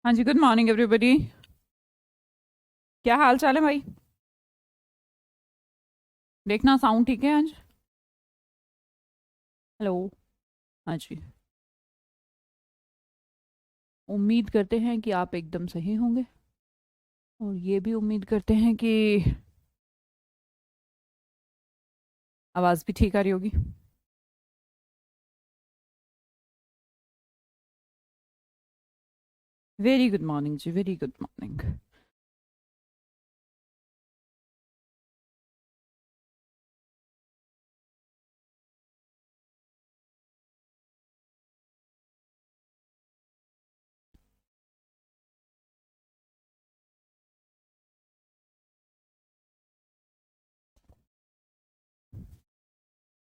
हाँ जी, good morning everybody. क्या हाल चाल है भाई? देखना साउंड ठीक है आज? हेलो। हाँ जी। उम्मीद करते हैं कि आप एकदम सही होंगे, और ये भी उम्मीद करते हैं कि आवाज़ भी ठीक आ रही होगी। वेरी गुड मॉर्निंग जी, वेरी गुड मॉर्निंग।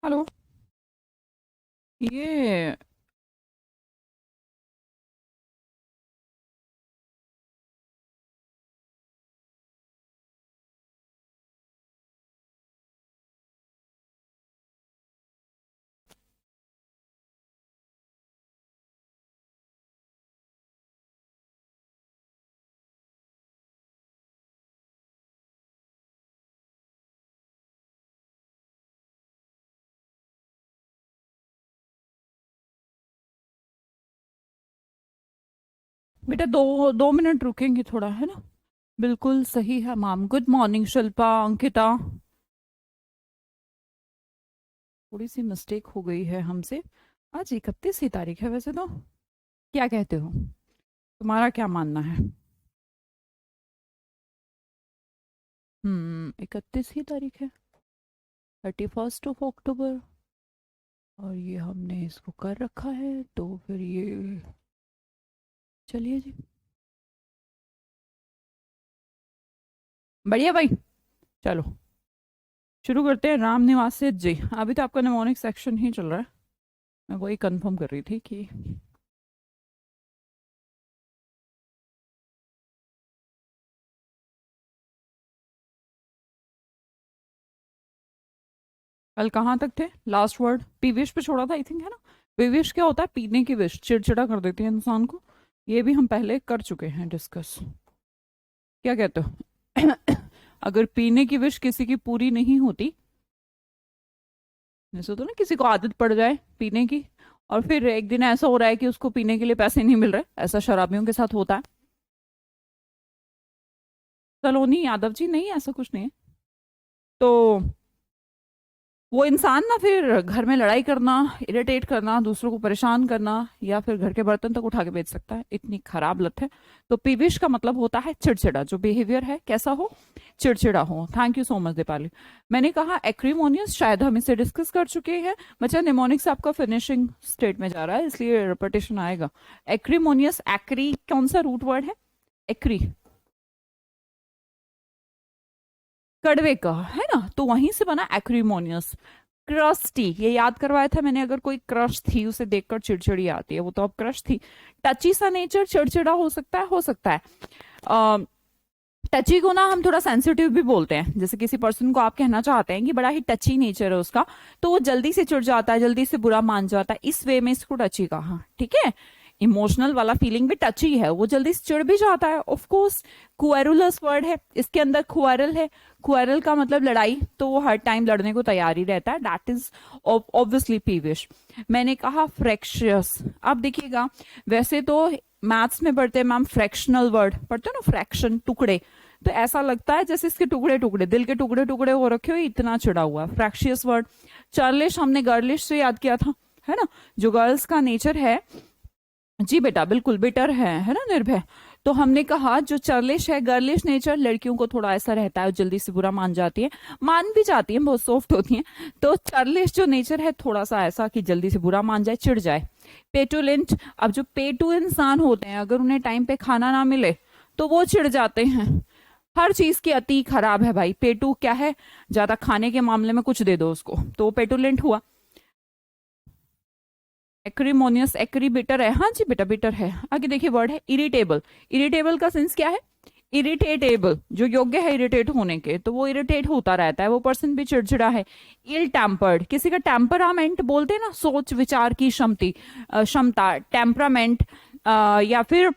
हेलो। ये बेटा, दो दो मिनट रुकेंगे थोड़ा, है ना? बिल्कुल सही है ma'am. Good morning Shilpa, Ankita. थोड़ी सी मिस्टेक हो गई है हमसे। आज 31 ही तारीख है वैसे तो। क्या कहते हो? तुम्हारा क्या मानना है? 31 ही तारीख है। 31 ऑफ अक्टूबर। और ये हमने इसको कर रखा है, तो फिर ये चलिए जी। बढ़िया भाई। चलो शुरू करते हैं। राम निवासित जी, अभी तो आपका निमोनिक सेक्शन ही चल रहा है। मैं वही कंफर्म कर रही थी कि कल कहाँ तक थे। लास्ट वर्ड पीविश पे छोड़ा था आई थिंक, है ना? पीविश क्या होता है? पीने की विश, चिड़चिड़ा कर देती है इंसान को। ये भी हम पहले कर चुके हैं डिस्कस। क्या कहते हो? अगर पीने की विश किसी की पूरी नहीं होती, जैसे तो ना किसी को आदत पड़ जाए पीने की, और फिर एक दिन ऐसा हो रहा है कि उसको पीने के लिए पैसे नहीं मिल रहे, ऐसा शराबियों के साथ होता है। सलोनी यादव जी, नहीं ऐसा कुछ नहीं है। तो वो इंसान ना फिर घर में लड़ाई करना, इरिटेट करना, दूसरों को परेशान करना, या फिर घर के बर्तन तक उठा के बेच सकता है। इतनी खराब लत है। तो पीविश का मतलब होता है चिड़चिड़ा। जो बिहेवियर है कैसा हो? चिड़चिड़ा हो। Thank you so much Deepali. मैंने कहा एक्रीमोनियस, शायद हम इसे डिस्कस कर चुके हैं। बच्चा निमोनिक से आपका फिनिशिंग स्टेट में जा रहा है, इसलिए रिपीटेशन आएगा। एक्रीमोनियस, एक्री कौन सा रूट वर्ड है? एक्री कड़वे का, है ना? तो वहीं से बना एक्रीमोनियस। क्रस्टी, ये याद करवाया था मैंने। अगर कोई क्रश थी, उसे देखकर चिड़चिड़ी आती है, वो तो अब क्रश थी। टची सा नेचर, चिड़चिड़ा हो सकता है, हो सकता है। टची को ना हम थोड़ा सेंसिटिव भी बोलते हैं। जैसे किसी पर्सन को आप कहना चाहते हैं कि बड़ा ही टची नेचर है उसका, तो वो जल्दी से चिढ़ जाता है, जल्दी से बुरा मान जाता है, इस वे में इसको टची कहा, ठीक है? इमोशनल वाला फीलिंग भी टची है, वो जल्दी से चिढ़ भी जाता है। ऑफ कोर्स क्वेरुलस वर्ड है, इसके अंदर क्वेरल है। क्वेरल का मतलब लड़ाई, तो वो हर टाइम लड़ने को तैयार ही रहता है। That is obviously peevish. मैंने कहा फ्रैक्शियस। अब देखिएगा, वैसे तो मैथ्स में पढ़ते हैं मैम, फ्रैक्शनल वर्ड पढ़ते हो ना, फ्रैक्शन, टुकड़े। तो ऐसा लगता है जैसे इसके टुकड़े टुकड़े, दिल के टुकड़े टुकड़े हो रखे हो, इतना चिड़ा हुआ। Fractious word. चार्लिश हमने गर्लिश से याद किया था, है ना? जो गर्ल्स का नेचर है, जी बेटा बिल्कुल बिटर है ना, निर्भय। तो हमने कहा जो चर्लिश है, गर्लिश नेचर, लड़कियों को थोड़ा ऐसा रहता है, जल्दी से बुरा मान जाती है, मान भी जाती है, बहुत सॉफ्ट होती हैं। तो चर्लिश जो नेचर है, थोड़ा सा ऐसा कि जल्दी से बुरा मान जाए, चिढ़ जाए। पेटुलेंट, अब जो पेटू इंसान होते हैं, अगर उन्हें टाइम पे खाना ना मिले तो वो चिढ़ जाते हैं। हर चीज की अति खराब है भाई। पेटू क्या है? ज्यादा खाने के मामले में कुछ दे दो उसको तो वो पेटुलेंट हुआ। एक्रीमोनियस, एक्री बिटर है, हाँ जी बेटा बिटर है। आगे देखिए वर्ड है इरिटेबल। इरिटेबल का सेंस क्या है? इरिटेटेबल, जो योग्य है इरिटेट होने के, तो वो इरिटेट होता रहता है, वो पर्सन भी चिड़चिड़ा है। इल टेम्पर्ड, किसी का टेम्परामेंट बोलते हैं ना, सोच विचार की क्षमता, टेम्परामेंट। या फिर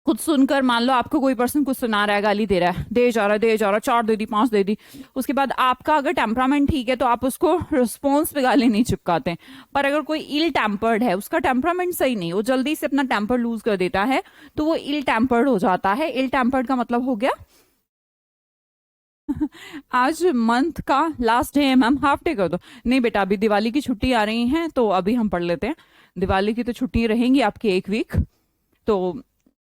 खुद सुनकर मान लो आपको कोई पर्सन कुछ सुना रहा है, गाली दे रहा है, दे जा रहा है, दे जा रहा है, 4 दे दी, 5 दे दी, उसके बाद आपका अगर टेम्परामेंट ठीक है तो आप उसको रिस्पॉन्स पे गाली नहीं चिपकाते। पर अगर कोई इल टेम्पर्ड है, उसका टेम्परामेंट सही नहीं, वो जल्दी से अपना टेम्पर लूज कर देता है, तो वो इल टेम्पर्ड हो जाता है। इल टेम्पर्ड का मतलब हो गया आज मंथ का लास्ट डे है मैम, हाफ डे कर दो। नहीं बेटा, अभी दिवाली की छुट्टी आ रही है तो अभी हम पढ़ लेते हैं। दिवाली की तो छुट्टी रहेंगी आपकी 1 वीक, तो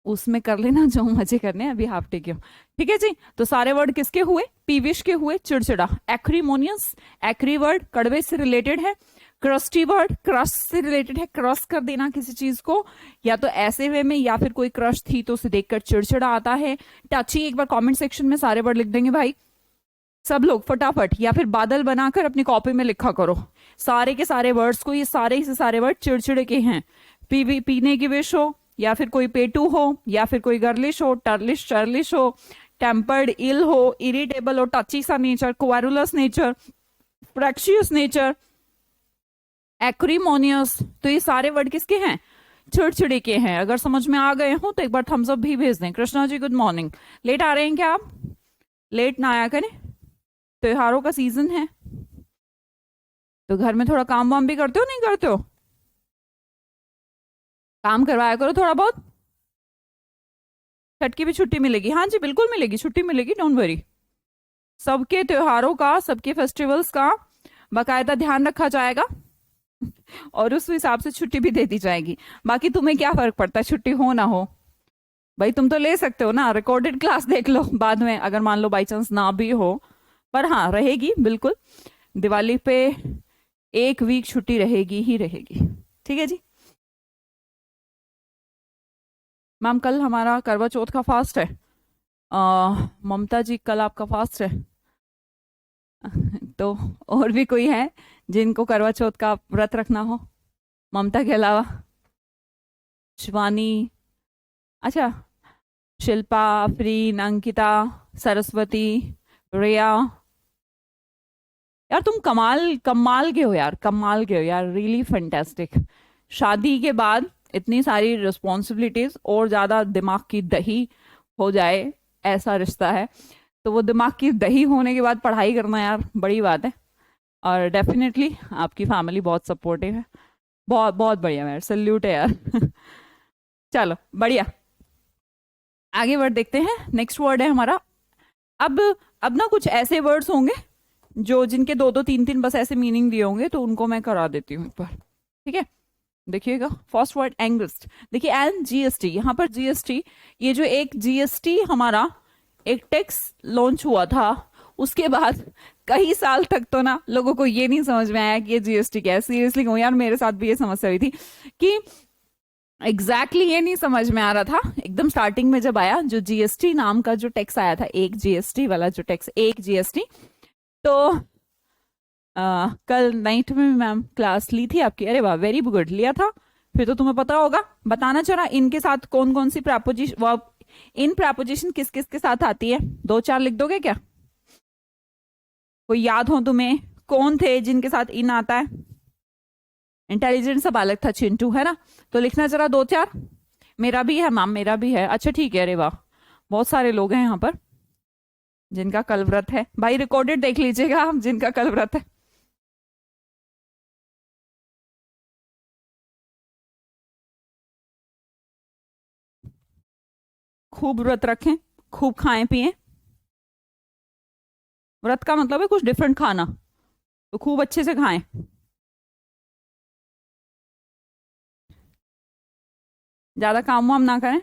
उसमें कर लेना जो मजे करने हैं, अभी हाफ डे के हो। ठीक है जी। तो सारे वर्ड किसके हुए? पीविश के हुए, चिड़चिड़ा। एक्रीमोनियस, एक्री वर्ड कड़वे से रिलेटेड है। क्रस्टी वर्ड क्रश से रिलेटेड है, क्रश कर देना किसी चीज को, या तो ऐसे वे में या फिर कोई क्रश थी तो उसे देखकर चिड़चिड़ा आता है। टची, एक बार कमेंट सेक्शन में सारे वर्ड लिख देंगे भाई सब लोग फटाफट, या फिर बादल बनाकर अपनी कॉपी में लिखा करो सारे के सारे वर्ड्स को। ये सारे से सारे वर्ड चिड़चिड़े के हैं। पीने की विश हो, या फिर कोई पेटू हो, या फिर कोई गर्लिश हो, टर्लिश चर्लिश हो, टेम्पर्ड इल हो, इरिटेबल हो, टची सा nature, क्वारुलस nature, fractious nature, acrimonious. तो ये सारे वर्ड किसके हैं? चिड़चिड़े के हैं। अगर समझ में आ गए हो तो एक बार थम्स अप भी भेज दें। Krishna ji good morning. Late आ रहे हैं क्या आप? लेट ना आया करें, त्योहारों का सीजन है तो घर में थोड़ा काम वाम भी करते हो, नहीं करते हो? काम करवाया करो थोड़ा बहुत। छठ की भी छुट्टी मिलेगी? हाँ जी बिल्कुल मिलेगी, छुट्टी मिलेगी, डोंट वरी। सबके त्योहारों का, सबके फेस्टिवल्स का बाकायदा ध्यान रखा जाएगा और उस हिसाब से छुट्टी भी दे दी जाएगी। बाकी तुम्हें क्या फर्क पड़ता है छुट्टी हो ना हो? भाई तुम तो ले सकते हो ना, रिकॉर्डेड क्लास देख लो बाद में, अगर मान लो बाई चांस ना भी हो। पर हाँ रहेगी बिल्कुल, दिवाली पे 1 वीक छुट्टी रहेगी ही रहेगी। ठीक है जी। मैम कल हमारा करवा चौथ का फास्ट है। ममता जी कल आपका फास्ट है? तो और भी कोई है जिनको करवा चौथ का व्रत रखना हो ममता के अलावा? शिवानी, अच्छा, शिल्पा, अफरीन, अंकिता, सरस्वती, रिया। यार तुम कमाल कमाल के हो यार, कमाल के हो यार, रियली फैंटास्टिक। शादी के बाद इतनी सारी रिस्पॉन्सिबिलिटीज और ज्यादा दिमाग की दही हो जाए ऐसा रिश्ता है, तो वो दिमाग की दही होने के बाद पढ़ाई करना यार बड़ी बात है। और डेफिनेटली आपकी फैमिली बहुत सपोर्टिव है, बहुत बहुत बढ़िया यार, सल्यूट है यार। चलो बढ़िया, आगे वर्ड देखते हैं। नेक्स्ट वर्ड है हमारा, अब अब ना कुछ ऐसे वर्ड्स होंगे जो जिनके 2-2 3-3 बस ऐसे मीनिंग दिए होंगे, तो उनको मैं करा देती हूँ एक बार। ठीक है, देखिएगा। First word angst. देखिए एन जीएसटी, यहाँ पर जीएसटी, ये जो एक जीएसटी हमारा एक टैक्स लॉन्च हुआ था, उसके बाद कई साल तक तो ना लोगों को ये नहीं समझ में आया कि ये जीएसटी क्या है। सीरियसली कहूँ यार, मेरे साथ भी ये समस्या हुई थी कि ये नहीं समझ में आ रहा था। एकदम स्टार्टिंग में जब आया जो जीएसटी नाम का जो टैक्स आया था, एक जीएसटी वाला जो टैक्स, एक जीएसटी, तो कल नाइट में मैम क्लास ली थी आपकी? अरे वाह, वेरी गुड, लिया था फिर तो तुम्हें पता होगा। बताना चला इनके साथ कौन कौन सी प्रपोजिशन, इन प्रपोजिशन किस किस के साथ आती है? 2-4 लिख दोगे क्या? कोई याद हो तुम्हें कौन थे जिनके साथ इन आता है? इंटेलिजेंट सा बालक था चिंटू, है ना? तो लिखना जरा 2-4। मेरा भी है मैम, मेरा भी है। अच्छा ठीक है, अरे वाह, बहुत सारे लोग हैं यहाँ पर जिनका कल व्रत है। भाई रिकॉर्डेड देख लीजिएगा आप जिनका कल व्रत है। खूब व्रत रखें, खूब खाएं पिएं। व्रत का मतलब है कुछ डिफरेंट खाना, तो खूब अच्छे से खाएं। ज्यादा काम वाम ना करें।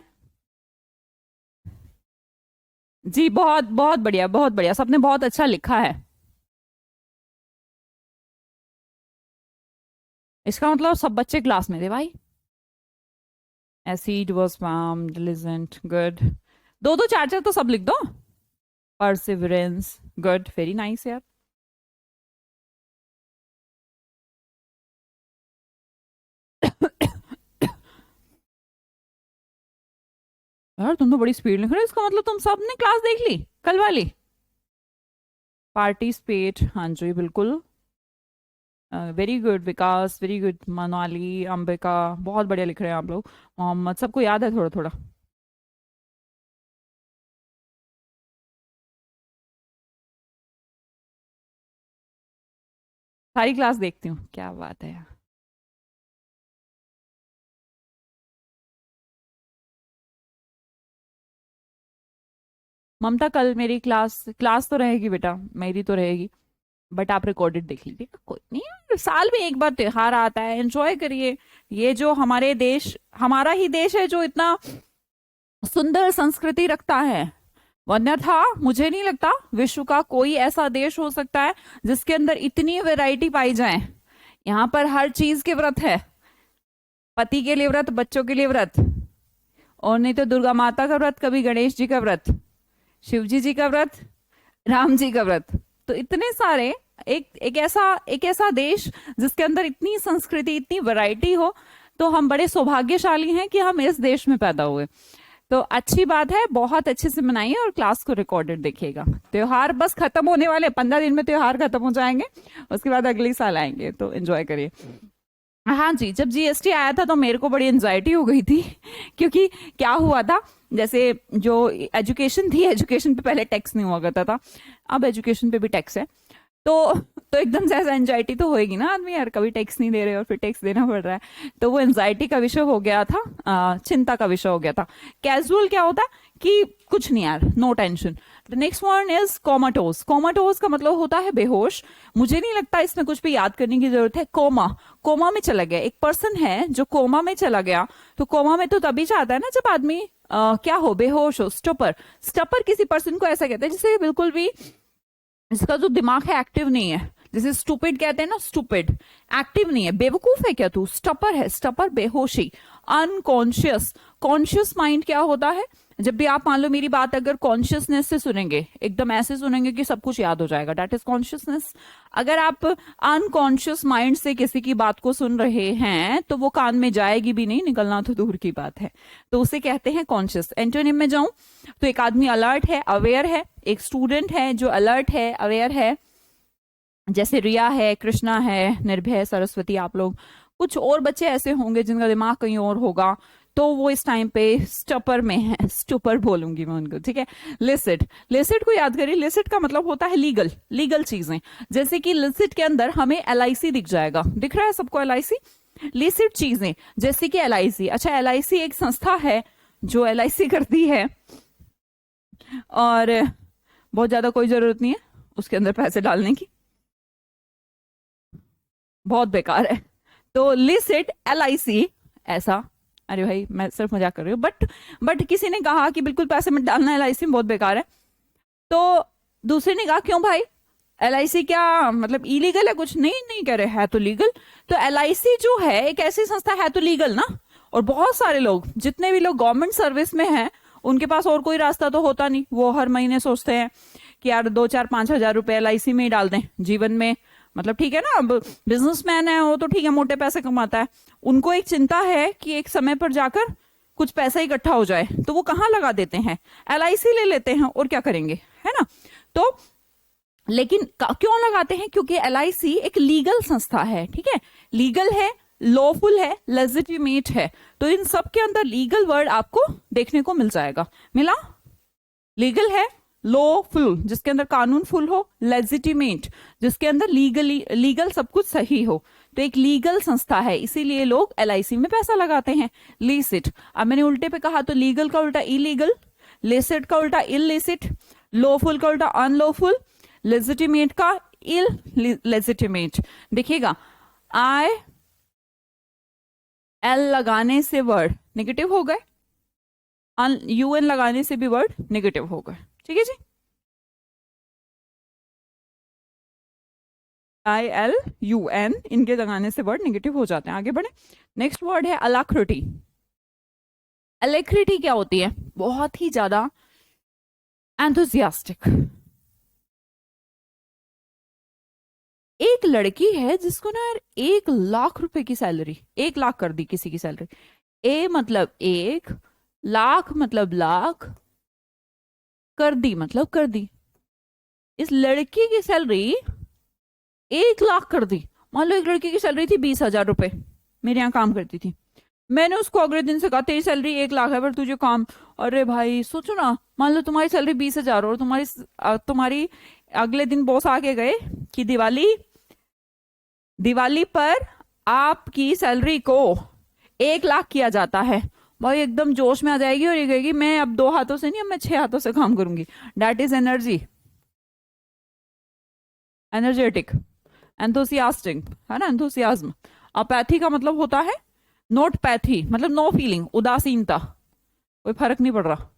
जी बहुत बहुत बढ़िया, बहुत बढ़िया, सबने बहुत अच्छा लिखा है। इसका मतलब सब बच्चे क्लास में थे भाई। Assiduous firm, diligent, good. 2-2 4-4 तो सब लिख दो। परसिवरेंस, गुड, वेरी नाइस यार। यार तुम तो बड़ी स्पीड लिख रहे हो, इसका मतलब तुम सबने क्लास देख ली कल वाली? पार्टिसिपेट, हाँ जी बिल्कुल, वेरी गुड विकास, वेरी गुड मनाली, अंबिका, बहुत बढ़िया लिख रहे हैं आप लोग। मोहम्मद, सबको याद है थोड़ा थोड़ा। सारी क्लास देखती हूँ, क्या बात है यार। ममता कल मेरी क्लास क्लास तो रहेगी बेटा, मेरी तो रहेगी, बट आप रिकॉर्डेड देख लीजिए, कोई नहीं, साल में एक बार त्योहार आता है, एंजॉय करिए। ये जो हमारे देश, हमारा ही देश है जो इतना सुंदर संस्कृति रखता है, अन्यथा मुझे नहीं लगता विश्व का कोई ऐसा देश हो सकता है जिसके अंदर इतनी वैरायटी पाई जाए। यहाँ पर हर चीज के व्रत है, पति के लिए व्रत, बच्चों के लिए व्रत, और नहीं तो दुर्गा माता का व्रत, कभी गणेश जी का व्रत, शिव जी का व्रत, राम जी का व्रत, तो इतने सारे, एक ऐसा देश जिसके अंदर इतनी संस्कृति, इतनी वैरायटी हो, तो हम बड़े सौभाग्यशाली हैं कि हम इस देश में पैदा हुए। तो अच्छी बात है, बहुत अच्छे से मनाइए और क्लास को रिकॉर्डेड देखिएगा। त्योहार बस खत्म होने वाले, 15 दिन में त्योहार खत्म हो जाएंगे, उसके बाद अगले साल आएंगे, तो एंजॉय करिए। हाँ जी, जब जीएसटी आया था तो मेरे को बड़ी एंजाइटी हो गई थी क्योंकि क्या हुआ था, जैसे जो एजुकेशन थी, एजुकेशन पे पहले टैक्स नहीं हुआ करता था, अब एजुकेशन पे भी टैक्स है, तो तो एकदम से ऐसा एंजाइटी तो होएगी ना आदमी, यार कभी टैक्स नहीं दे रहे और फिर टैक्स देना पड़ रहा है, तो वो एंजाइटी का विषय हो गया था, चिंता का विषय हो गया था। कैजुअल क्या होता है कि कुछ नहीं यार, no tension. The next one is comatose. Comatose का मतलब होता है बेहोश। मुझे नहीं लगता इसमें कुछ भी याद करने की जरूरत है। कोमा, कोमा में चला गया, एक पर्सन है जो कोमा में चला गया, तो कोमा में तो तभी जाता है ना जब आदमी क्या हो, बेहोश हो, स्टपर। स्टपर किसी पर्सन को ऐसा कहते हैं जिसे बिल्कुल भी, इसका जो दिमाग है एक्टिव नहीं है, जैसे स्टूपिड कहते हैं ना, स्टूपिड, एक्टिव नहीं है, बेवकूफ है क्या तू, स्टपर है, स्टपर बेहोशी, अनकॉन्शियस। कॉन्शियस माइंड क्या होता है, जब भी आप मान लो मेरी बात अगर कॉन्शियसनेस से सुनेंगे, एकदम ऐसे सुनेंगे कि सब कुछ याद हो जाएगा, दैट इज कॉन्शियसनेस। अगर आप अनकॉन्शियस माइंड से किसी की बात को सुन रहे हैं तो वो कान में जाएगी भी नहीं, निकलना तो दूर की बात है, तो उसे कहते हैं कॉन्शियस। एंटोनिम में जाऊं तो एक आदमी अलर्ट है, अवेयर है, एक स्टूडेंट है जो अलर्ट है, अवेयर है, जैसे रिया है, कृष्णा है, निर्भय, सरस्वती, आप लोग, कुछ और बच्चे ऐसे होंगे जिनका दिमाग कहीं और होगा, तो वो इस टाइम पे स्टपर में है, स्टपर बोलूंगी मैं उनको, ठीक है। लिसिट, लिसिट को याद करिए, लिसिट का मतलब होता है लीगल, लीगल चीजें, जैसे कि लिसिट के अंदर हमें एलआईसी दिख जाएगा, दिख रहा है सबको एलआईसी। लिसिट चीजें जैसे कि एलआईसी, अच्छा एलआईसी एक संस्था है जो एलआईसी करती है, और बहुत ज्यादा कोई जरूरत नहीं है उसके अंदर पैसे डालने की, बहुत बेकार है। तो लिसिट, एलआईसी, ऐसा, अरे भाई मैं सिर्फ मजाक कर रही हूँ, बट किसी ने कहा कि बिल्कुल पैसे मत डालना, एलआईसी में बहुत बेकार है, तो दूसरे ने कहा क्यों भाई, एलआईसी क्या मतलब इलीगल है कुछ, नहीं नहीं कह रहे, है तो लीगल। तो एलआईसी जो है एक ऐसी संस्था है तो लीगल ना, और बहुत सारे लोग, जितने भी लोग गवर्नमेंट सर्विस में हैं, उनके पास और कोई रास्ता तो होता नहीं, वो हर महीने सोचते हैं कि यार 2 4 5 हजार रुपए एलआईसी में ही डाल दें जीवन में, मतलब ठीक है ना, अब बिजनेसमैन है वो तो ठीक है, मोटे पैसे कमाता है, उनको एक चिंता है कि एक समय पर जाकर कुछ पैसा इकट्ठा हो जाए, तो वो कहाँ लगा देते हैं, एलआईसी ले लेते हैं, और क्या करेंगे, है ना। तो लेकिन क्यों लगाते हैं, क्योंकि एलआईसी एक लीगल संस्था है, ठीक है, लीगल है, लॉफुल है, लेजिटिमेट है, तो इन सब के अंदर लीगल वर्ड आपको देखने को मिल जाएगा, मिला, लीगल है, लॉफुल जिसके अंदर कानून फुल हो, लेजिटिमेट जिसके अंदर लीगली, लीगल सब कुछ सही हो, तो एक लीगल संस्था है, इसीलिए लोग एलआईसी में पैसा लगाते हैं। लीसिट, अब मैंने उल्टे पे कहा तो लीगल का उल्टा इलीगल, लेसिट का उल्टा इलिसिट, लॉफुल का उल्टा अनलॉफुल, लेजिटिमेट का इल लेजिटिमेट। देखिएगा, आई एल लगाने से वर्ड नेगेटिव हो गए, यूएन लगाने से भी वर्ड नेगेटिव हो गए, ठीक है जी। आई एल यू एन इनके लगाने से वर्ड नेगेटिव हो जाते हैं। आगे बढ़े, नेक्स्ट वर्ड है अलाक्रिटी। अलेक्रिटी क्या होती है, बहुत ही ज्यादा एंथुजियास्टिक। एक लड़की है जिसको ना यार 1 लाख रुपए की सैलरी, 1 लाख कर दी किसी की सैलरी, ए मतलब 1 लाख मतलब लाख, कर दी मतलब कर दी, इस लड़की की सैलरी 1 लाख कर दी। मान लो एक लड़की की सैलरी थी 20 हजार रुपए, मेरे यहाँ काम करती थी, मैंने उसको अगले दिन से कहा तेरी सैलरी 1 लाख है पर तुझे काम, अरे भाई सोचो ना, मान लो तुम्हारी सैलरी 20 हजार और तुम्हारी तुम्हारी अगले दिन बॉस आके गए कि दिवाली दिवाली पर आपकी सैलरी को 1 लाख किया जाता है, भाई एकदम जोश में आ जाएगी और ये कहेगी मैं अब 2 हाथों से नहीं, अब मैं 6 हाथों से काम करूंगी। That is energy, energetic, enthusiastic, है ना, एंथुसियाज्म। अपैथी का मतलब होता है नोट पैथी, मतलब नो फीलिंग, उदासीनता, कोई फर्क नहीं पड़ रहा।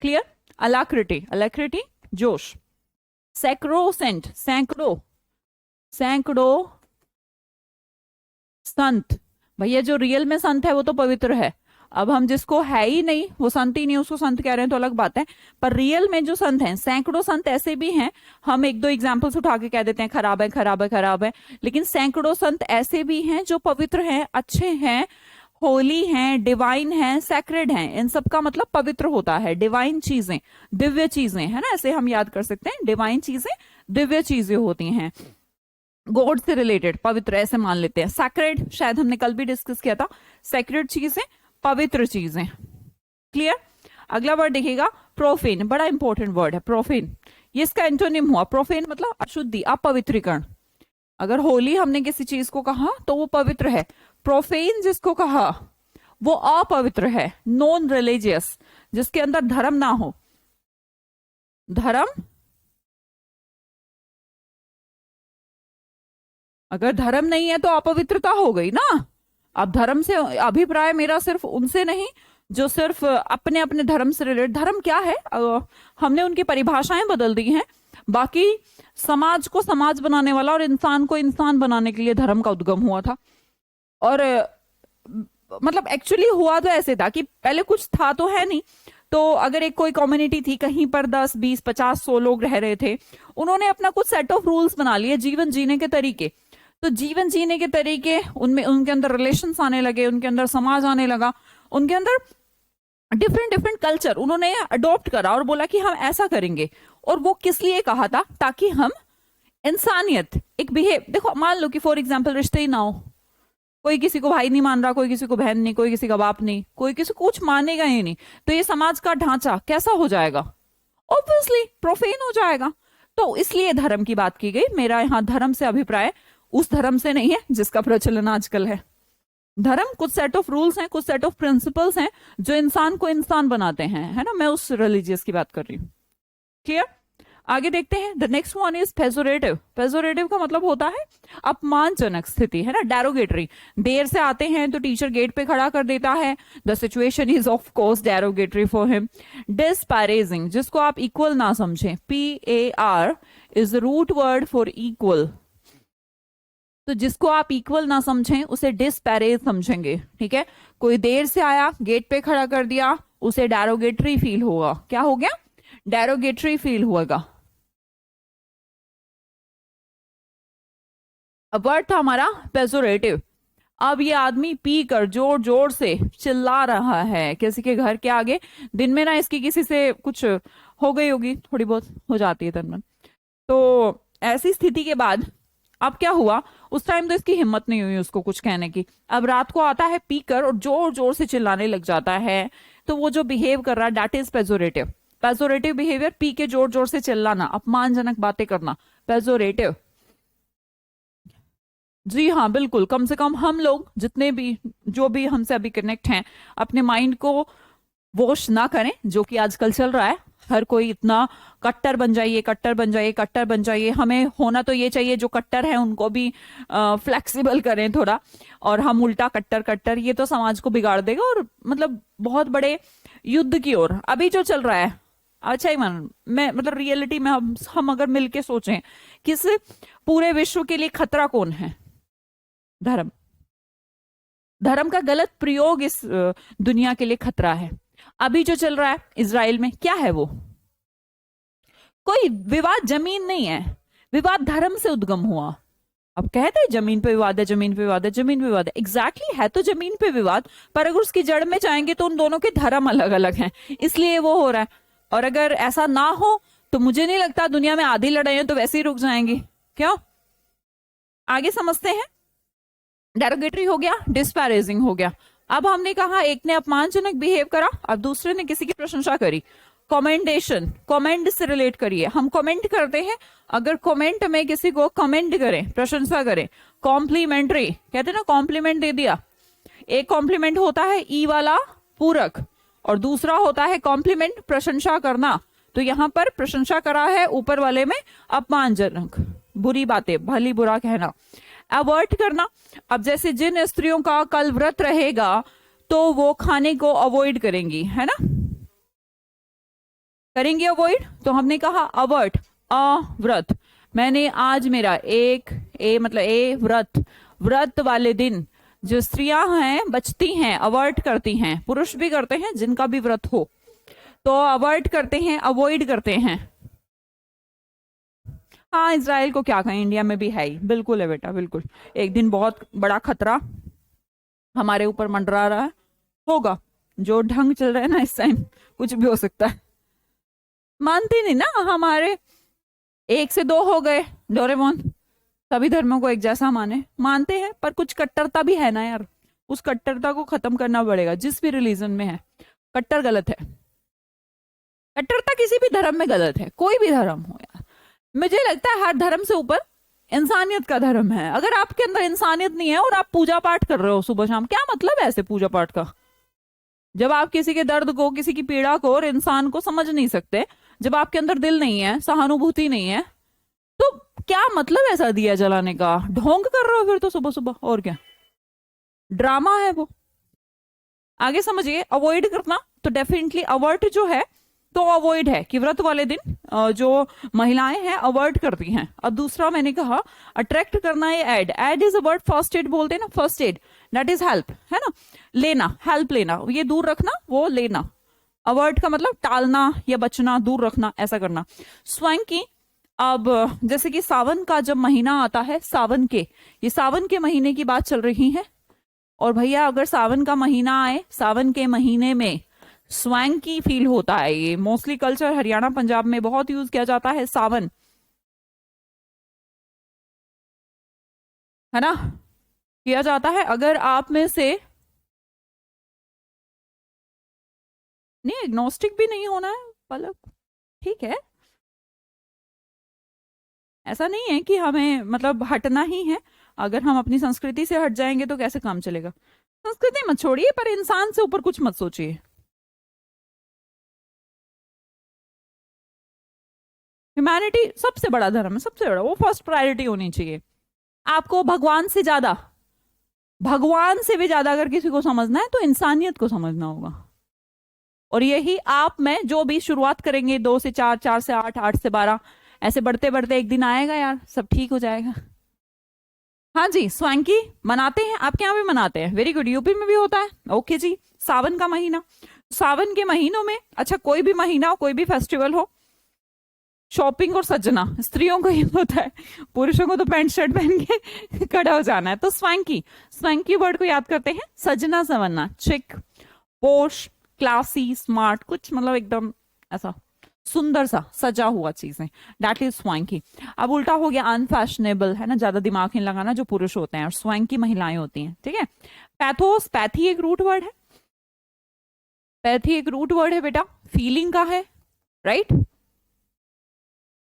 क्लियर। अलाक्रिटी, अलाक्रिटी जोश। सैक्रोसेंट, सैकड़ों, सैकड़ों संत, भैया जो रियल में संत है वो तो पवित्र है। अब हम जिसको है ही नहीं, वो संत ही नहीं, उसको संत कह रहे हैं तो अलग बात है। पर रियल में जो संत हैं, सैकड़ों संत ऐसे भी हैं, हम एक दो एग्जाम्पल्स उठा के कह देते हैं खराब है, खराब है, खराब है, लेकिन सैकड़ों संत ऐसे भी हैं जो पवित्र हैं, अच्छे हैं, होली हैं, डिवाइन हैं, सैक्रेड हैं। इन सब का मतलब पवित्र होता है, डिवाइन चीजें, दिव्य चीजें, है ना, ऐसे हम याद कर सकते हैं, डिवाइन चीजें दिव्य चीजें होती हैं, गॉड से रिलेटेड, पवित्र ऐसे मान लेते हैं। सैक्रेड शायद हमने कल भी डिस्कस किया था, सैक्रेड चीजें, पवित्र चीजें। क्लियर। अगला वर्ड देखिएगा प्रोफेन, बड़ा इंपॉर्टेंट वर्ड है प्रोफेन। ये इसका एंटोनिम हुआ, प्रोफेन मतलब अशुद्धि, अपवित्रीकरण। अगर होली हमने किसी चीज को कहा तो वो पवित्र है, प्रोफेन जिसको कहा वो अपवित्र है, नॉन रिलीजियस, जिसके अंदर धर्म ना हो। धर्म, अगर धर्म नहीं है तो अपवित्रता हो गई ना। अब धर्म से अभिप्राय मेरा सिर्फ उनसे नहीं जो सिर्फ अपने अपने धर्म से रिलेटेड, धर्म क्या है हमने उनकी परिभाषाएं बदल दी हैं, बाकी समाज को समाज बनाने वाला और इंसान को इंसान बनाने के लिए धर्म का उद्गम हुआ था। और मतलब एक्चुअली हुआ तो ऐसे था कि पहले कुछ था तो है नहीं, तो अगर एक कोई कम्युनिटी थी कहीं पर 10, 20, 50, 100 लोग रह रहे थे, उन्होंने अपना कुछ सेट ऑफ रूल्स बना लिए, जीवन जीने के तरीके। तो जीवन जीने के तरीके, उनमें उनके अंदर रिलेशंस आने लगे, उनके अंदर समाज आने लगा, उनके अंदर डिफरेंट डिफरेंट कल्चर उन्होंने अडॉप्ट करा और बोला कि हम ऐसा करेंगे। और वो किस लिए कहा था? ताकि हम इंसानियत, एक बिहेव, देखो मान लो कि फॉर एग्जाम्पल रिश्ते ही ना हो, कोई किसी को भाई नहीं मान रहा, कोई किसी को बहन नहीं, कोई किसी का बाप नहीं, कोई किसी को कुछ मानेगा ही नहीं, तो ये समाज का ढांचा कैसा हो जाएगा? ऑब्वियसली प्रोफेन हो जाएगा। तो इसलिए धर्म की बात की गई। मेरा यहाँ धर्म से अभिप्राय उस धर्म से नहीं है जिसका प्रचलन आजकल है। धर्म कुछ सेट ऑफ रूल्स हैं, कुछ सेट ऑफ प्रिंसिपल्स हैं जो इंसान को इंसान बनाते हैं, है ना, मैं उस रिलीजियस की बात कर रही हूँ। क्लियर। आगे देखते हैं, the next one is pejorative. Pejorative का मतलब होता है अपमानजनक स्थिति, है ना, डेरोगेटरी। देर से आते हैं तो टीचर गेट पे खड़ा कर देता है, the situation is of course derogatory for him. Disparaging, जिसको आप इक्वल ना समझें, PAR is root word for equal, तो जिसको आप इक्वल ना समझें उसे डिस्पैरेज समझेंगे। ठीक है, कोई देर से आया, गेट पे खड़ा कर दिया, उसे डेरोगेटरी फील होगा। क्या हो गया? डेरोगेटरी फील होगा। अब वर्ड था हमारा पेजोरेटिव। अब ये आदमी पी कर जोर जोर से चिल्ला रहा है किसी के घर के आगे। दिन में ना इसकी किसी से कुछ हो गई होगी, थोड़ी बहुत हो जाती है तन मन, तो ऐसी स्थिति के बाद अब क्या हुआ, उस टाइम तो इसकी हिम्मत नहीं हुई उसको कुछ कहने की। अब रात को आता है पीकर और जोर जोर से चिल्लाने लग जाता है, तो वो जो बिहेव कर रहा है that is pejorative. Pejorative behaviour, P के जोर जोर से चिल्लाना, अपमानजनक बातें करना, पेजोरेटिव। जी हाँ बिल्कुल, कम से कम हम लोग जितने भी जो भी हमसे अभी कनेक्ट हैं, अपने माइंड को वॉश ना करें, जो कि आजकल चल रहा है। हर कोई इतना कट्टर बन जाइए, कट्टर बन जाइए, कट्टर बन जाइए। हमें होना तो ये चाहिए जो कट्टर है उनको भी फ्लेक्सिबल करें थोड़ा, और हम उल्टा कट्टर कट्टर, ये तो समाज को बिगाड़ देगा और मतलब बहुत बड़े युद्ध की ओर अभी जो चल रहा है। अच्छा ही मान, मैं मतलब रियलिटी में हम अगर मिलके सोचें, किस पूरे विश्व के लिए खतरा कौन है? धर्म। धर्म का गलत प्रयोग इस दुनिया के लिए खतरा है। अभी जो चल रहा है इजराइल में, क्या है वो? कोई विवाद जमीन नहीं है, विवाद धर्म से उद्गम हुआ। अब कहते हैं जमीन पे विवाद है, जमीन पे विवाद है, जमीन पे विवाद है। एग्जैक्टली है तो जमीन पे विवाद, पर अगर उसकी जड़ में जाएंगे तो उन दोनों के धर्म अलग अलग हैं, इसलिए वो हो रहा है। और अगर ऐसा ना हो तो मुझे नहीं लगता दुनिया में आधी लड़ाइयां तो वैसे ही रुक जाएंगी। क्यों? आगे समझते हैं। डेरोगेटरी हो गया, डिस्पैरेजिंग हो गया। अब हमने कहा एक ने अपमानजनक बिहेव करा, अब दूसरे ने किसी की प्रशंसा करी। कमेंडेशन, कमेंड से रिलेट करिए। हम कमेंट करते हैं, अगर कमेंट में किसी को कमेंट करें, प्रशंसा करें, कॉम्प्लीमेंट्री कहते हैं ना, कॉम्प्लीमेंट दे दिया। एक कॉम्प्लीमेंट होता है ई वाला पूरक, और दूसरा होता है कॉम्प्लीमेंट प्रशंसा करना। तो यहां पर प्रशंसा करा है, ऊपर वाले में अपमानजनक, बुरी बातें, भली बुरा कहना। अवॉइड करना, अब जैसे जिन स्त्रियों का कल व्रत रहेगा तो वो खाने को अवॉइड करेंगी, है ना, करेंगे अवॉइड। तो हमने कहा अवॉइड, अव्रत। मैंने आज मेरा एक मतलब व्रत, व्रत वाले दिन जो स्त्रियां हैं बचती हैं, अवॉइड करती हैं, पुरुष भी करते हैं जिनका भी व्रत हो, तो अवॉइड करते हैं, अवॉइड करते हैं। हाँ, इसराइल को क्या कहें, इंडिया में भी है ही, बिल्कुल है बेटा, बिल्कुल। एक दिन बहुत बड़ा खतरा हमारे ऊपर मंडरा रहा है, होगा, जो ढंग चल रहा है ना इस टाइम, कुछ भी हो सकता है। मानती नहीं ना, हमारे 1 से 2 हो गए डोरेमोन, सभी धर्मों को एक जैसा मानते हैं, पर कुछ कट्टरता भी है ना यार, उस कट्टरता को खत्म करना पड़ेगा। जिस भी रिलीजन में है कट्टर गलत है, कट्टरता किसी भी धर्म में गलत है, कोई भी धर्म हो यार। मुझे लगता है हर धर्म से ऊपर इंसानियत का धर्म है। अगर आपके अंदर इंसानियत नहीं है और आप पूजा पाठ कर रहे हो सुबह शाम, क्या मतलब है ऐसे पूजा पाठ का? जब आप किसी के दर्द को, किसी की पीड़ा को और इंसान को समझ नहीं सकते, जब आपके अंदर दिल नहीं है, सहानुभूति नहीं है, तो क्या मतलब ऐसा दिया जलाने का? ढोंग कर रहे हो फिर तो सुबह सुबह, और क्या ड्रामा है वो। आगे समझिए, अवॉइड करना, तो डेफिनेटली अवॉइड जो है तो अवॉइड है कि व्रत वाले दिन जो महिलाएं हैं अवॉइड करती हैं। अब दूसरा मैंने कहा अट्रैक्ट करना है, aid is a word, first aid बोलते हैं ना, first aid that is help, है ना, लेना, हेल्प लेना, ये दूर रखना, वो लेना। अवॉइड का मतलब टालना या बचना, दूर रखना, ऐसा करना। स्वयं की, अब जैसे कि सावन का जब महीना आता है, सावन के, ये सावन के महीने की बात चल रही है, और भैया अगर सावन का महीना आए, सावन के महीने में स्वैंग की फील होता है। ये मोस्टली कल्चर हरियाणा पंजाब में बहुत यूज किया जाता है, सावन, है ना, किया जाता है। अगर आप में से, नहीं एग्नोस्टिक भी नहीं होना है पलक, ठीक है, ऐसा नहीं है कि हमें मतलब हटना ही है। अगर हम अपनी संस्कृति से हट जाएंगे तो कैसे काम चलेगा? संस्कृति मत छोड़िए, पर इंसान से ऊपर कुछ मत सोचिए। ह्यूमैनिटी सबसे बड़ा धर्म है, सबसे बड़ा, वो फर्स्ट प्रायोरिटी होनी चाहिए। आपको भगवान से ज्यादा, भगवान से भी ज्यादा अगर किसी को समझना है तो इंसानियत को समझना होगा। और यही आप में जो भी शुरुआत करेंगे 2 से 4, 4 से 8, 8 से 12, ऐसे बढ़ते बढ़ते एक दिन आएगा यार, सब ठीक हो जाएगा। हाँ जी, स्वांकी मनाते हैं, आपके यहाँ भी मनाते हैं, वेरी गुड, यूपी में भी होता है, ओके जी। सावन का महीना, सावन के महीनों में, अच्छा कोई भी महीना हो, कोई भी फेस्टिवल हो, शॉपिंग और सजना स्त्रियों को ही होता है, पुरुषों को तो पैंट शर्ट पहन के खड़ा हो जाना है। तो स्वैंकी, स्वैंकी वर्ड को याद करते हैं, सजना संवरना, चिक, पोश, क्लासी, स्मार्ट, कुछ मतलब एकदम ऐसा सुंदर सा सजा हुआ चीजें, दैट इज स्वैंकी। अब उल्टा हो गया अनफैशनेबल, है ना, ज्यादा दिमाग नहीं लगाना, जो पुरुष होते हैं, और स्वैंकी महिलाएं होती हैं, ठीक है। पैथोस, पैथी एक रूट वर्ड है, पैथी एक रूट वर्ड है बेटा, फीलिंग का है, राइट।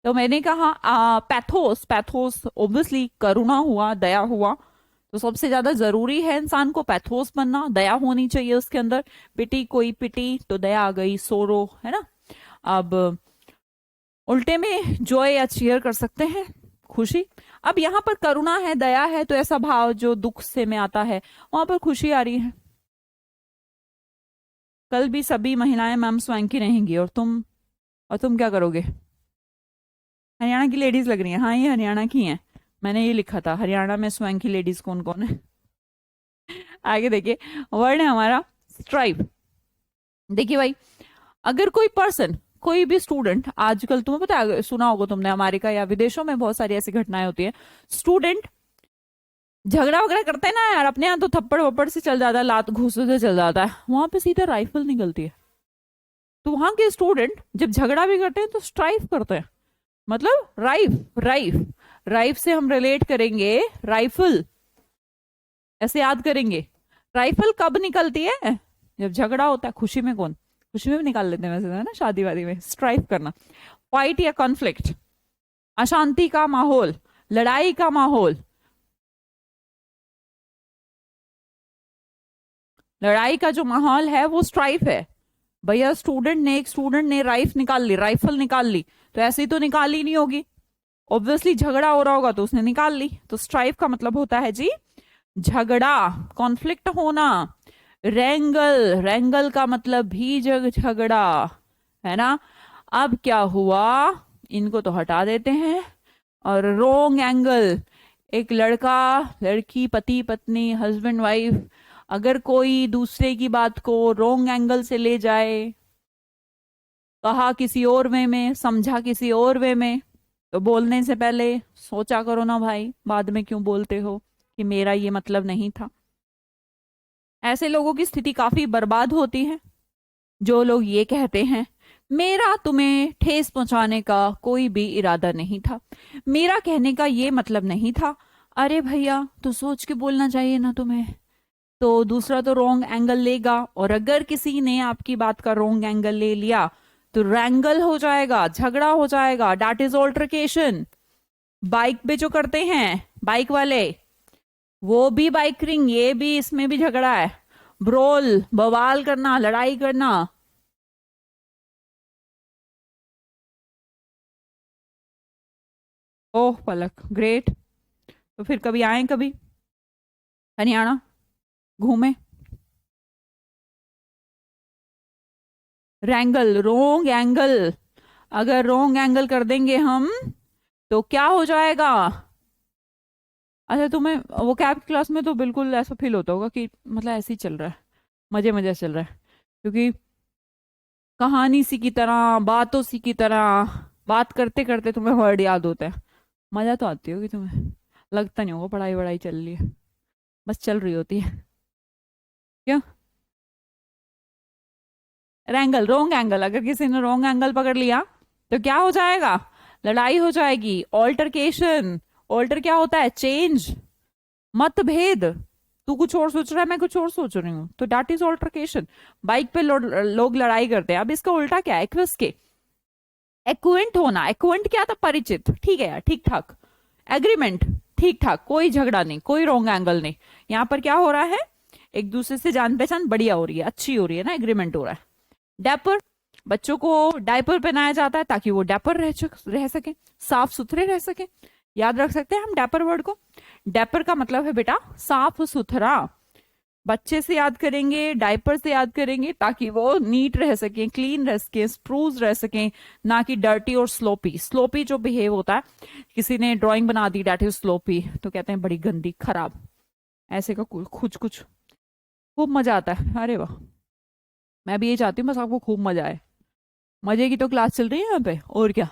तो मैंने कहा पैथोस, पैथोस ऑब्वियसली करुणा हुआ, दया हुआ, तो सबसे ज्यादा जरूरी है इंसान को पैथोस बनना, दया होनी चाहिए उसके अंदर। पिटी, कोई पिटी तो दया आ गई, सोरो, है ना। अब उल्टे में जॉय या चीयर कर सकते हैं, खुशी। अब यहाँ पर करुणा है, दया है, तो ऐसा भाव जो दुख से में आता है, वहां पर खुशी आ रही है। कल भी सभी महिलाएं मैम स्वैंकी रहेंगी, और तुम क्या करोगे? हरियाणा की लेडीज लग रही है, हाँ ये हरियाणा की हैं, मैंने ये लिखा था, हरियाणा में स्वैंकी लेडीज कौन कौन है। आगे देखिए, वर्ड है हमारा स्ट्राइव। देखिए भाई, अगर कोई पर्सन, कोई भी स्टूडेंट, आजकल तुम्हें पता है, सुना होगा तुमने, अमेरिका या विदेशों में बहुत सारी ऐसी घटनाएं होती है, स्टूडेंट झगड़ा वगैरह करते हैं ना यार, अपने यहाँ तो थप्पड़ वप्पड़ से चल जाता है, लात घूसों से चल जाता है, वहां पे सीधा राइफल निकलती है। तो वहां के स्टूडेंट जब झगड़ा भी करते हैं तो स्ट्राइव करते हैं, मतलब राइफ, राइफ, राइफ से हम रिलेट करेंगे राइफल, ऐसे याद करेंगे। राइफल कब निकलती है? जब झगड़ा होता है। खुशी में कौन? खुशी में भी निकाल लेते हैं वैसे, है ना, शादी वादी में स्ट्राइव करना। फाइट या कॉन्फ्लिक्ट, अशांति का माहौल, लड़ाई का माहौल। लड़ाई का जो माहौल है वो स्ट्राइफ है। भैया एक स्टूडेंट ने राइफल निकाल ली, तो ऐसे ही तो निकाली नहीं होगी, ऑब्वियसली झगड़ा हो रहा होगा तो उसने निकाल ली। तो स्ट्राइफ का मतलब होता है जी झगड़ा, कॉन्फ्लिक्ट होना। रेंगल का मतलब भी झगड़ा, है ना। अब क्या हुआ, इनको तो हटा देते हैं। और रोंग एंगल, एक लड़का लड़की, पति पत्नी, हस्बैंड वाइफ, अगर कोई दूसरे की बात को रोंग एंगल से ले जाए, कहा किसी और वे में, समझा किसी और वे में, तो बोलने से पहले सोचा करो ना भाई, बाद में क्यों बोलते हो कि मेरा ये मतलब नहीं था। ऐसे लोगों की स्थिति काफी बर्बाद होती है, जो लोग ये कहते हैं मेरा तुम्हें ठेस पहुंचाने का कोई भी इरादा नहीं था, मेरा कहने का ये मतलब नहीं था। अरे भैया, तो सोच के बोलना चाहिए ना तुम्हें। तो दूसरा तो रोंग एंगल लेगा, और अगर किसी ने आपकी बात का रोंग एंगल ले लिया तो रैंगल हो जाएगा, झगड़ा हो जाएगा, डैट इज ऑल्टरकेशन। बाइक पे जो करते हैं बाइक वाले, वो भी बाइकरिंग, ये भी, इसमें भी झगड़ा है। ब्रोल, बवाल करना, लड़ाई करना। ओह पलक, ग्रेट। तो फिर कभी आए, कभी हरियाणा घूमे। रैंगल, रोंग एंगल, अगर रोंग एंगल कर देंगे हम तो क्या हो जाएगा। अच्छा, तुम्हें वो कैब क्लास में तो बिल्कुल ऐसा फील होता होगा कि मतलब ऐसे ही चल रहा है, मजे मजे चल रहा है, क्योंकि कहानी सी की तरह, बातों सी की तरह, बात करते करते तुम्हें वर्ड याद होता है। मजा तो आती होगी तुम्हें, लगता नहीं होगा पढ़ाई वढ़ाई चल रही है, बस चल रही होती है। क्यों। रैंगल, रोंग एंगल, अगर किसी ने रोंग एंगल पकड़ लिया तो क्या हो जाएगा, लड़ाई हो जाएगी। ऑल्टरकेशन, ऑल्टर क्या होता है, चेंज, मतभेद। तू कुछ और सोच रहा है, मैं कुछ और सोच रही हूँ, तो दैट इज ऑल्टरकेशन। बाइक पे लोग लड़ाई करते हैं। अब इसका उल्टा क्या है, एक्विस के, एक्वेंट होना। एक्वेंट क्या था, परिचित, ठीक है यार, ठीक ठाक। एग्रीमेंट, ठीक ठाक, कोई झगड़ा नहीं, कोई रोंग एंगल नहीं। यहाँ पर क्या हो रहा है, एक दूसरे से जान पहचान बढ़िया हो रही है, अच्छी हो रही है ना, एग्रीमेंट हो रहा है। डायपर, बच्चों को डायपर पहनाया जाता है ताकि वो डायपर रह सके, साफ सुथरे रह सके। याद रख सकते हैं हम डायपर वर्ड को। डायपर का मतलब है बेटा साफ सुथरा। बच्चे से याद करेंगे, डायपर से याद करेंगे, ताकि वो नीट रह सके, क्लीन रह सके, स्प्रूज रह सके, ना कि डर्टी और स्लोपी। स्लोपी जो बिहेव होता है, किसी ने ड्राइंग बना दी डेट इज स्लोपी, तो कहते हैं बड़ी गंदी, खराब, ऐसे का कुछ कुछ। खूब मजा आता है, अरे वाह। मैं भी ये चाहती हूँ बस आपको खूब मजा आए। मजे की तो क्लास चल रही है यहाँ पे, और क्या,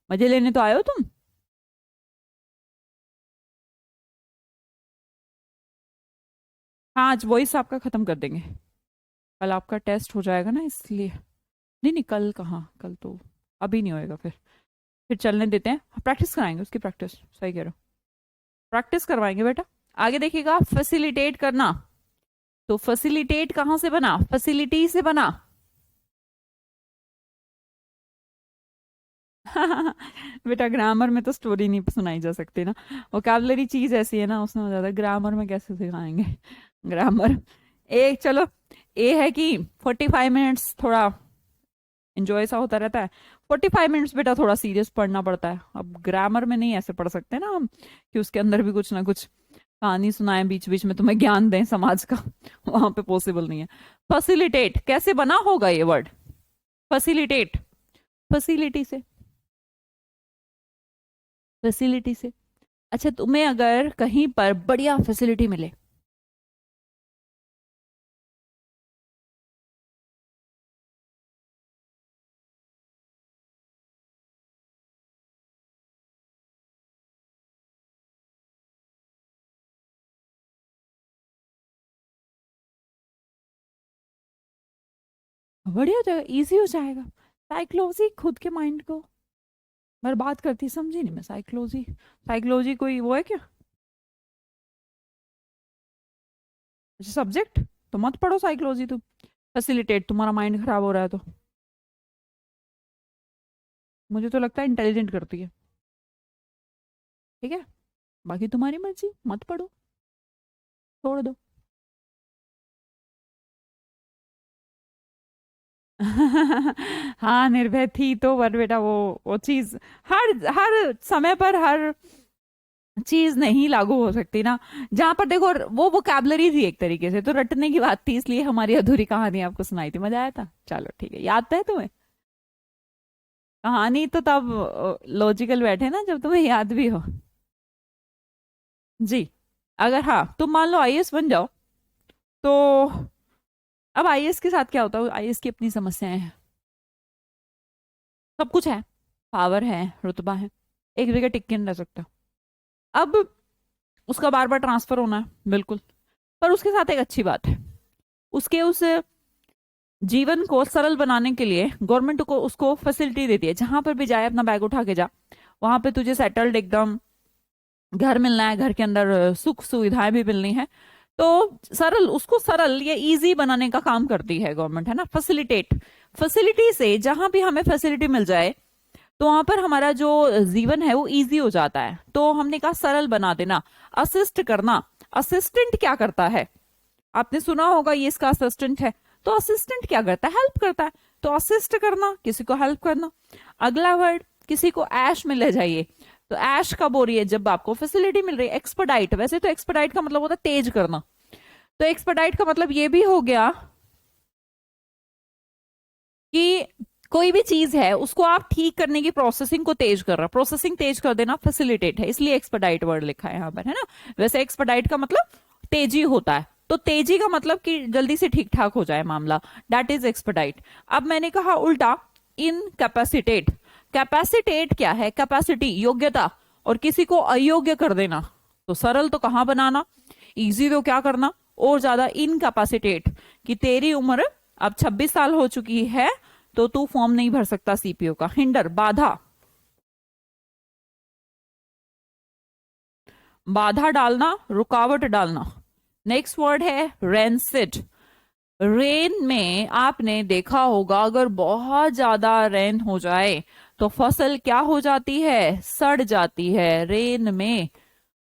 मजे लेने तो आए हो तुम। हाँ, आज वॉइस आपका खत्म कर देंगे, कल आपका टेस्ट हो जाएगा ना, इसलिए। नहीं नहीं, कल कहाँ, कल तो अभी नहीं होएगा। फिर चलने देते हैं, प्रैक्टिस कराएंगे उसकी, प्रैक्टिस, सही कह रहे हो, प्रैक्टिस करवाएंगे बेटा। आगे देखिएगा, फैसिलिटेट करना। तो फैसिलिटेट कहाँ से बना, फैसिलिटी से बना। बेटा ग्रामर में तो स्टोरी नहीं सुनाई जा सकती ना, वोकैबुलरी चीज ऐसी है ना, उसमें हो जाता है, ग्रामर में कैसे सिखाएंगे ग्रामर। एक चलो, ए है कि 45 मिनट्स थोड़ा एंजॉय सा होता रहता है, 45 मिनट्स बेटा थोड़ा सीरियस पढ़ना पड़ता है। अब ग्रामर में नहीं ऐसे पढ़ सकते ना हम कि उसके अंदर भी कुछ ना कुछ कहानी सुनाएं, बीच बीच में तुम्हें ज्ञान दें समाज का, वहां पे पॉसिबल नहीं है। फैसिलिटेट कैसे बना होगा ये वर्ड, फैसिलिटेट, फैसिलिटी से, फैसिलिटी से। अच्छा, तुम्हें अगर कहीं पर बढ़िया फैसिलिटी मिले, बढ़िया हो जाएगा, इजी हो जाएगा। साइकोलॉजी खुद के माइंड को बर्बाद करती, समझी नहीं मैं, साइकोलॉजी, साइकोलॉजी कोई वो है क्या, सब्जेक्ट। तो मत पढ़ो साइकोलॉजी तुम, फैसिलिटेट, तुम्हारा माइंड खराब हो रहा है तो मुझे तो लगता है इंटेलिजेंट करती है। ठीक है, बाकी तुम्हारी मर्जी, मत पढ़ो, छोड़ दो। हाँ निर्भय थी तो, पर बेटा वो चीज हर हर समय पर हर चीज नहीं लागू हो सकती ना। जहां पर देखो वो वोकैबलरी थी एक तरीके से, तो रटने की बात थी, इसलिए हमारी अधूरी कहानी आपको सुनाई थी, मजा आया था। चलो ठीक है, याद है तुम्हें? कहानी तो तब लॉजिकल बैठे ना जब तुम्हें याद भी हो। जी। अगर हाँ तुम मान लो आईएएस बन जाओ, तो अब आईएएस के साथ क्या होता है, आईएएस की अपनी समस्याएं हैं। सब कुछ है, पावर है, रुतबा है, एक जगह टिक के नहीं रह सकता। अब उसका बार बार ट्रांसफर होना है, बिल्कुल। पर उसके साथ एक अच्छी बात है, उसके उस जीवन को सरल बनाने के लिए गवर्नमेंट को उसको फैसिलिटी देती है। जहां पर भी जाए अपना बैग उठा के जा, वहां पे तुझे सेटल्ड एकदम घर मिलना है, घर के अंदर सुख सुविधाएं भी मिलनी है। तो सरल, उसको सरल या इजी बनाने का काम करती है गवर्नमेंट, है ना। फैसिलिटेट, फैसिलिटी से जहां भी हमें फैसिलिटी मिल जाए तो वहां पर हमारा जो जीवन है वो इजी हो जाता है। तो हमने कहा सरल बना देना। असिस्ट करना, असिस्टेंट क्या करता है, आपने सुना होगा ये इसका असिस्टेंट है। तो असिस्टेंट क्या करता है, हेल्प करता है। तो असिस्ट करना, किसी को हेल्प करना। अगला वर्ड, किसी को ऐश में ले जाइए। तो ऐश कब हो रही है, जब आपको फैसिलिटी मिल रही है। एक्सपर्टाइट, वैसे तो एक्सपर्टाइट का मतलब होता है तेज करना, तो एक्सपर्टाइट का मतलब ये भी हो गया कि कोई भी चीज है उसको आप ठीक करने की प्रोसेसिंग को तेज कर रहा, प्रोसेसिंग तेज कर देना फैसिलिटेट है, इसलिए एक्सपर्टाइट वर्ड लिखा है यहाँ पर, है ना। वैसे एक्सपर्टाइट का मतलब तेजी होता है, तो तेजी का मतलब कि जल्दी से ठीक ठाक हो जाए मामला, दैट इज एक्सपर्टाइट। अब मैंने कहा उल्टा, इनकैपेसिटेट। कैपेसिटेट क्या है, कैपेसिटी, योग्यता, और किसी को अयोग्य कर देना। तो सरल तो कहाँ बनाना, इजी तो क्या करना, और ज्यादा इनकैपेसिटेट, कि तेरी उम्र अब 26 साल हो चुकी है तो तू फॉर्म नहीं भर सकता सीपीओ का। हिंडर, बाधा, बाधा डालना, रुकावट डालना। नेक्स्ट वर्ड है रेनसिड। रेन में आपने देखा होगा अगर बहुत ज्यादा रेन हो जाए तो फसल क्या हो जाती है, सड़ जाती है। रेन में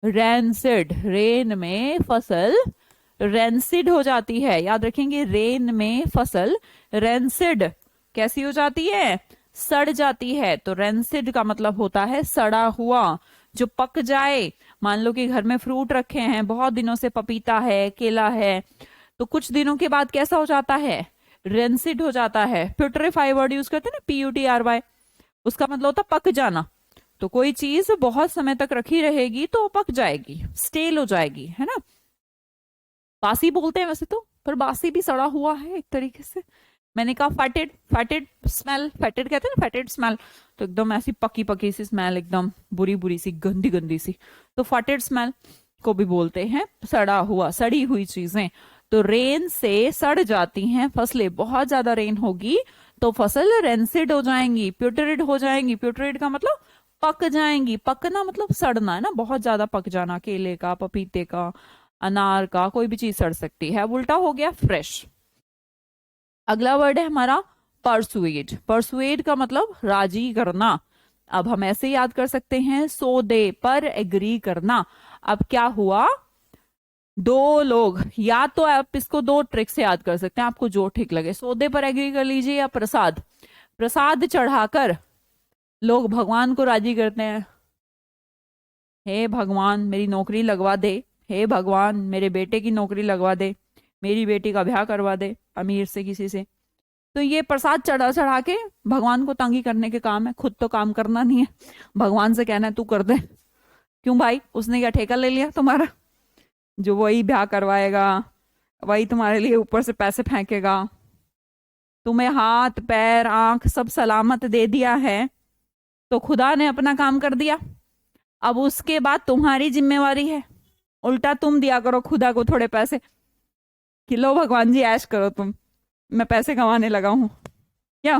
रेनसिड, रेन में फसल रेंसिड हो जाती है। याद रखेंगे, रेन में फसल रेंसिड कैसी हो जाती है, सड़ जाती है। तो रेंसिड का मतलब होता है सड़ा हुआ, जो पक जाए। मान लो कि घर में फ्रूट रखे हैं बहुत दिनों से, पपीता है, केला है, तो कुछ दिनों के बाद कैसा हो जाता है, रेंसिड हो जाता है। प्यूट्रीफाई वर्ड यूज करते हैं ना, PUTRY, उसका मतलब होता है पक जाना। तो कोई चीज बहुत समय तक रखी रहेगी तो पक जाएगी, स्टेल हो जाएगी, है ना। बासी बोलते हैं वैसे तो, पर बासी भी सड़ा हुआ है एक तरीके से। मैंने कहा फैटेड, फैटेड स्मेल, फैटेड कहते हैं ना, फैटेड स्मेल, तो एकदम ऐसी पकी पकी सी स्मेल, एकदम बुरी बुरी सी, गंदी गंदी सी, तो फैटेड स्मेल को भी बोलते हैं सड़ा हुआ, सड़ी हुई चीजें। तो रेन से सड़ जाती हैं फसलें, बहुत ज्यादा रेन होगी तो फसल रेंसिड हो जाएंगी, प्यूटरिड हो जाएंगी। प्यूटरिड का मतलब पक जाएंगी, पकना मतलब सड़ना, है ना, बहुत ज्यादा पक जाना। केले का, पपीते का, अनार का, कोई भी चीज सड़ सकती है। अब उल्टा हो गया फ्रेश। अगला वर्ड है हमारा परसुएड। परसुएड का मतलब राजी करना। अब हम ऐसे याद कर सकते हैं, सौदे पर एग्री करना। अब क्या हुआ, दो लोग, या तो आप इसको दो ट्रिक से याद कर सकते हैं, आपको जो ठीक लगे। सौदे पर एग्री कर लीजिए, या प्रसाद, प्रसाद चढ़ाकर लोग भगवान को राजी करते हैं। हे भगवान मेरी नौकरी लगवा दे, हे भगवान मेरे बेटे की नौकरी लगवा दे, मेरी बेटी का ब्याह करवा दे अमीर से किसी से। तो ये प्रसाद चढ़ा चढ़ा के भगवान को तंगी करने के काम है, खुद तो काम करना नहीं है, भगवान से कहना है तू कर दे। क्यों भाई, उसने क्या ठेका ले लिया तुम्हारा, जो वही ब्याह करवाएगा, वही तुम्हारे लिए ऊपर से पैसे फेंकेगा, तुम्हें हाथ पैर आंख सब सलामत दे दिया है, तो खुदा ने अपना काम कर दिया। अब उसके बाद तुम्हारी जिम्मेवारी है, उल्टा तुम दिया करो खुदा को थोड़े पैसे, कि लो भगवान जी ऐश करो तुम, मैं पैसे कमाने लगा हूं क्या।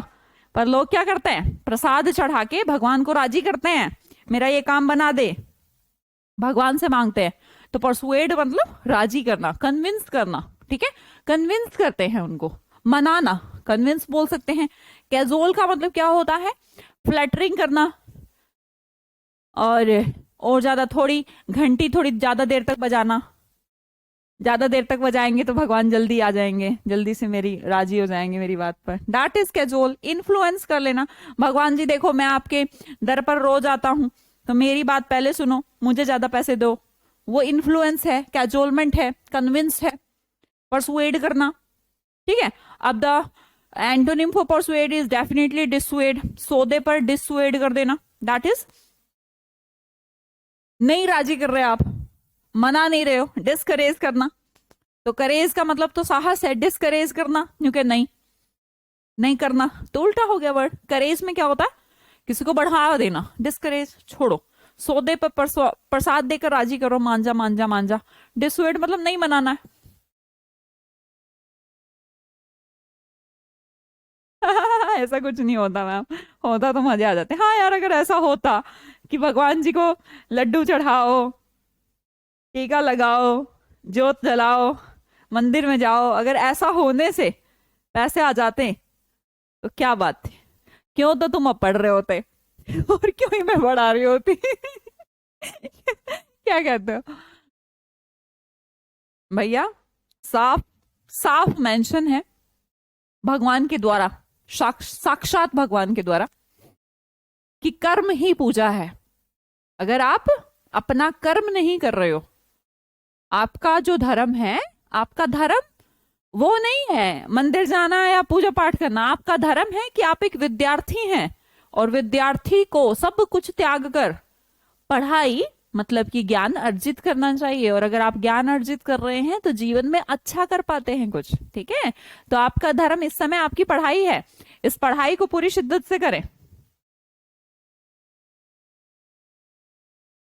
पर लोग क्या करते हैं, प्रसाद चढ़ा के भगवान को राजी करते हैं, मेरा ये काम बना दे, भगवान से मांगते हैं। तो परसुएड मतलब राजी करना, कन्विंस करना, ठीक है, कन्विंस करते हैं उनको। मनाना, कन्विंस बोल सकते हैं। कैजुअल का मतलब क्या होता है? फ्लैटरिंग करना। और ज्यादा थोड़ी घंटी थोड़ी ज्यादा देर तक बजाना, ज्यादा देर तक बजाएंगे तो भगवान जल्दी आ जाएंगे, जल्दी से मेरी राजी हो जाएंगे मेरी बात पर। That is casual. इन्फ्लुएंस कर लेना, भगवान जी देखो मैं आपके दर पर रोज आता हूं, तो मेरी बात पहले सुनो, मुझे ज्यादा पैसे दो। वो इन्फ्लुएंस है, कैजुअलमेंट है, कन्विंस है। परसुएड करना, ठीक है। अब the antonym for persuade is definitely dissuade. सौदे पर डिसुएड कर देना, दैट इज नहीं राजी कर रहे आप, मना नहीं रहे हो, डिस्करेज करना। तो करेज का मतलब तो साहस है, डिस्करेज करना क्योंकि नहीं नहीं करना तो उल्टा हो गया वर्ड। करेज में क्या होता है? किसी को बढ़ावा देना, डिस्करेज छोड़ो। सौदे पर प्रसाद देकर राजी करो, मांझा मांझा मांझा। डिसुएड मतलब नहीं मनाना है। ऐसा कुछ नहीं होता मैम, होता तो मजे आ जाते। हाँ यार, अगर ऐसा होता कि भगवान जी को लड्डू चढ़ाओ, टीका लगाओ, ज्योत जलाओ, मंदिर में जाओ, अगर ऐसा होने से पैसे आ जाते तो क्या बात थी? क्यों तो तुम अब पढ़ रहे होते और क्यों ही मैं पढ़ा रही होती। क्या कहते हो भैया? साफ साफ मेंशन है भगवान के द्वारा, साक्षात भगवान के द्वारा, कि कर्म ही पूजा है। अगर आप अपना कर्म नहीं कर रहे हो, आपका जो धर्म है, आपका धर्म वो नहीं है मंदिर जाना या पूजा पाठ करना। आपका धर्म है कि आप एक विद्यार्थी हैं, और विद्यार्थी को सब कुछ त्याग कर पढ़ाई मतलब कि ज्ञान अर्जित करना चाहिए। और अगर आप ज्ञान अर्जित कर रहे हैं तो जीवन में अच्छा कर पाते हैं कुछ, ठीक है। तो आपका धर्म इस समय आपकी पढ़ाई है, इस पढ़ाई को पूरी शिद्दत से करें।